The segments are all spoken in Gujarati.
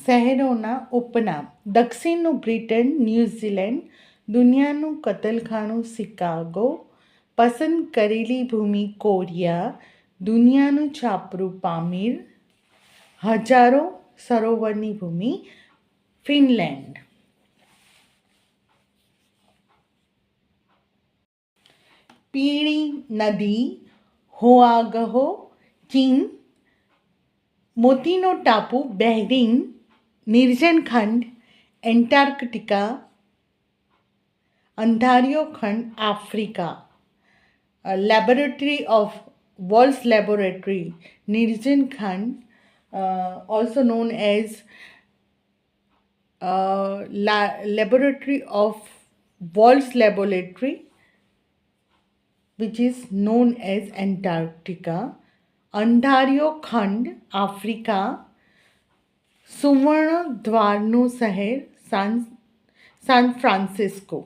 શહેરોના ઉપનામ: દક્ષિણનું બ્રિટન, ન્યૂઝીલેન્ડ, દુનિયાનું કતલખાનું શિકાગો, પસંદ કરેલી ભૂમિ કોરિયા, દુનિયાનું છાપરું પામીર, હજારો સરોવરની ભૂમિ ફિનલેન્ડ. પીળી નદી હોઆંગહો, ચીન. મોતીનો ટાપુ બહેરીન, નિર્જન ખંડ એન્ટાર્કટિકા, અંધારિયો ખંડ Africa. Laboratory of worlds laboratory, નિર્જન ખંડ, also known as Laboratory of World's Laboratory, which is known as Antarctica. અંધારિયો ખંડ આફ્રિકા. સુવર્ણ દ્વારનું શહેર સાન ફ્રાન્સિસ્કો.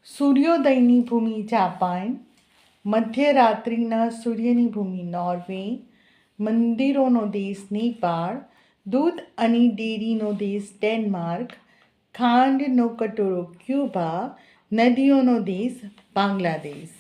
સૂર્યોદયની ભૂમિ જાપાન, મધ્યરાત્રિના સૂર્યની ભૂમિ નોર્વે, મંદિરોનો દેશ નેપાળ, દૂધ અને ડેરીનો દેશ ડેનમાર્ક, ખાંડનો કટોરો ક્યુબા, નદીઓનો દેશ બાંગ્લાદેશ.